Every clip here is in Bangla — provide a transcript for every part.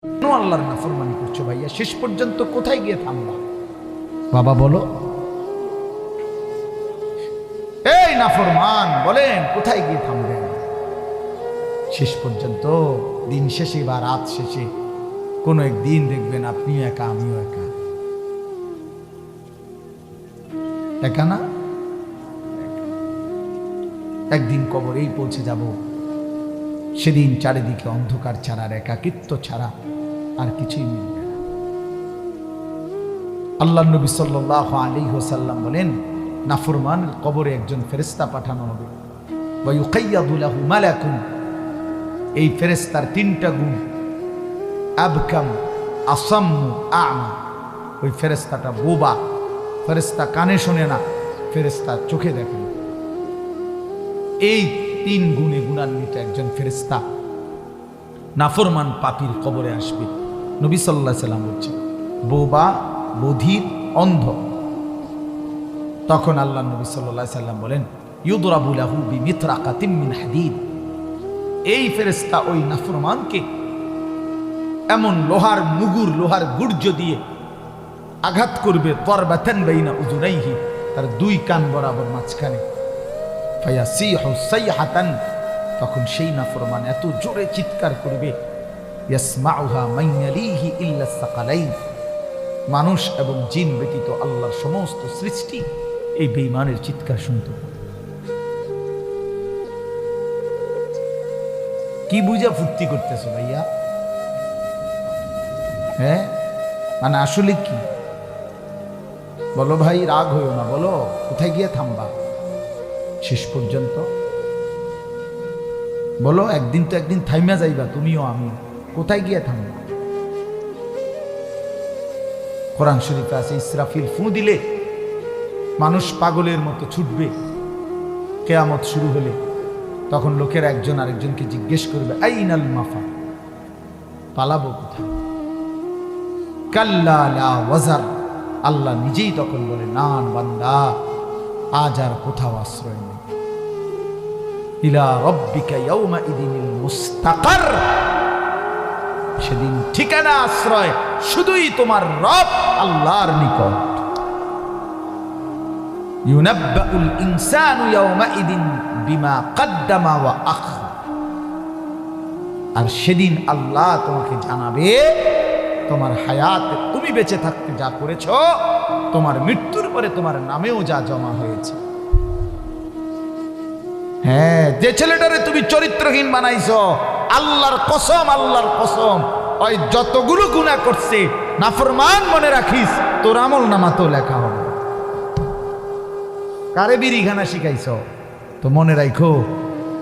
কেন আল্লাহর নাফরমানি করছো ভাইয়া? শেষ পর্যন্ত কোথায় গিয়ে থামবা? বাবা বলো, এই নাফরমান বলেন কোথায় গিয়ে থামবেন? শেষ পর্যন্ত দিন শেষে বা রাত শেষে কোনো একদিন দেখবেন আপনিও একা, আমিও একা। একা না, একদিন কবরেই পৌঁছে যাব। সেদিন চারিদিকে অন্ধকার ছাড়া, একাকিত্ব ছাড়া আর কিছুই মিলবে না। আল্লাহ নবী সাল্লাল্লাহু আলাইহি ওয়াসাল্লাম বলেন, নাফরমান কবরে একজন ফেরেশতা পাঠানো হবে। ওয়া ইউকাইয়াদু লাহু মালাকুন, এই ফেরেশতার তিনটা গুণ, আবকাম, আসাম্মু, আ'মা। ওই ফেরেশতাটা বোবা, ফেরেশতা কানে শোনে না, ফেরেশতা চোখে দেখে না। এই তিন গুণে গুণান্বিত একজন ফেরেশতা নাফরমান পাপীর কবরে আসবে। নবী সাল্লাল্লাহু আলাইহি সাল্লাম বলছেন, বোবা, বধির, অন্ধ। তখন আল্লাহ নবী সাল্লাল্লাহু আলাইহি সাল্লাম বলেন, ইউদরাবু লাহু বিমিতরাকাতিন মিন হাদিদ। এই ফেরেশতা ওই নাফরমানকে এমন লোহার মুগুর, লোহার গুর্জ দিয়ে আঘাত করবে, তরবাতান বাইনা উযুনাইহি, তার দুই কান বরাবর মাঝখানে। ফায়াসিহু সাইহাতান, তখন সেই নাফরমান এত জোরে চিৎকার করবে, ইয়াসমাউহা মান ইয়ালিহি ইল্লা সাকালাইন, মানুষ এবং জিন ব্যতীত আল্লাহর সমস্ত সৃষ্টি এই বেঈমানের চিৎকার শুনতে পাবে। কি বুঝা ফুর্তি করতেছো ভাইয়া? হ্যাঁ, মানে আসলে কি বলো ভাই? রাগ হইও না, বলো কোথায় গিয়ে থামবা শেষ পর্যন্ত? বলো, একদিন তো একদিন থাইমা যাইবা, তুমিও আমি। কোথায় গিয়ে থামবা? কোরআন শরীফে আছে, ইসরাফিল ফু দিলে মানুষ পাগলের মতো ছুটবে। কিয়ামত শুরু হলে তখন লোকের একজন আরেকজনকে জিজ্ঞেস করবে, আইনাল মাফা, পালাবো কোথায়? কাল্লা লা ওয়াজার, আল্লাহ নিজেই তখন বলে, না বান্দা, আজ আর কোথাও আশ্রয় নেই। ইলা রাব্বিকা ইয়াউমা ইদিনিল মুস্তাকার, সেদিন ঠিকানা, আশ্রয় শুধুই তোমার রব আল্লাহর নিকট। ইউনাব্বাউল ইনসানু ইয়াউমা ইদিন বিমা কদ্দামা ওয়া আখরা, আর সেদিন আল্লাহ তোমাকে জানাবে তোমার হায়াতে তুমি বেঁচে থাকতে যা করেছো, তোমার মৃত্যুর পরে তোমার নামেও যা জমা হয়েছে। হ্যাঁ, যে ছেলেটারে তুমি চরিত্রহীন বানাইছো, আল্লাহর কসম, আল্লাহর কসম, ওই যতগুলো গুনাহ করছে নাফরমান, মনে রাখিস তোর আমল নামা তো লেখা হবে। কারে বিড়ি খানা শিখাইছো তো মনে রাখো,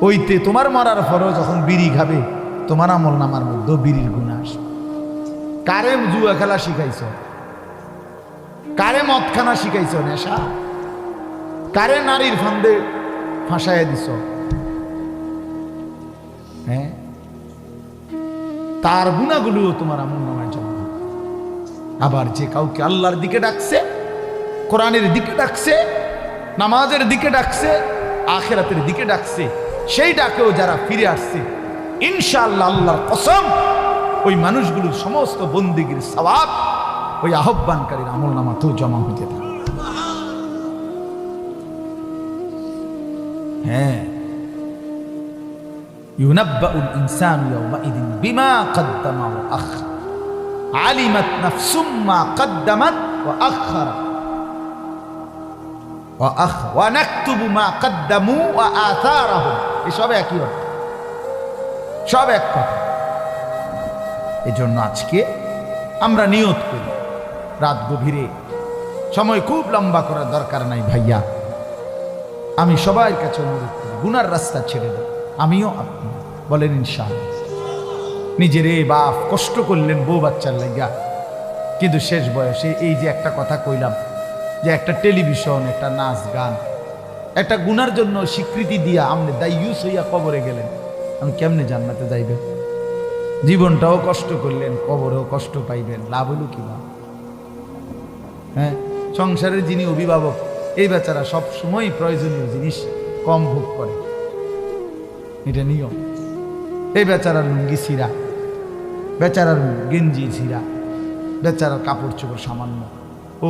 ওইতে তোমার মরার পরও যখন বিড়ি খাবে তোমার আমল নামার মধ্যে বিড়ির গুনাহ আসবে। কারে জুয়া খেলা শিখাইছো, কারে মদ খানা শিখাইছো, নেশা, কারে নারীর ফান্দে ফাঁসাইয়া দিছ, হ্যাঁ, তার গুনাহগুলোও তোমার আমল নামায় জমা। আবার যে কাউকে আল্লাহর দিকে ডাকছে, কোরআনের দিকে ডাকছে, নামাজের দিকে ডাকছে, আখিরাতের দিকে ডাকছে, সেই ডাকেও যারা ফিরে আসছে, ইনশাআল্লাহ আল্লাহর কসম, ওই মানুষগুলোর সমস্ত বন্দেগীর সওয়াব ওই আহ্বানকারীর আমল নামাতেও জমা হতে থাকে। হ্যাঁ, ইউনাব্বাউল ইনসানু ইয়াউমাইদিন বিমা কদ্দামা ওয়া আখরা, আলিমাত নাফসুম মা কদ্দামাত ওয়া আখরা ওয়া নাকতুবু মা কদ্দামু ওয়া আথারাহুম। এসব একই অর্থ, সব এক কথা। এজন্য আজকে আমরা নিয়ত করি, রাত গভীরে, সময় খুব লম্বা করার দরকার নাই ভাইয়া, আমি সবার কাছে অনুরোধ করি, গুনার রাস্তা ছেড়ে দেব, আমিও আপনি। বলেন ইনশাআল্লাহ। নিজেরে বাপ কষ্ট করলেন বউ বাচ্চার লাগা, কিন্তু শেষ বয়সে এই যে একটা কথা কইলাম, যে একটা টেলিভিশন, একটা নাচ গান, একটা গুনার জন্য স্বীকৃতি দিয়া আপনি দায়ুস হইয়া কবরে গেলেন, আমি কেমনে জান্নাতে যাইবেন? জীবনটাও কষ্ট করলেন, কবরেও কষ্ট পাইবেন, লাভ হইল কি লাভ? হ্যাঁ, সংসারের যিনি অভিভাবক, এই বেচারা সব সময় প্রয়োজনীয় জিনিস কম ভোগ করে, এটা নিয়ম। এই বেচারা লুঙ্গি ছিঁড়া, বেচারার গেঞ্জি ছিঁড়া, বেচারার কাপড় চোপড় সামান্য, ও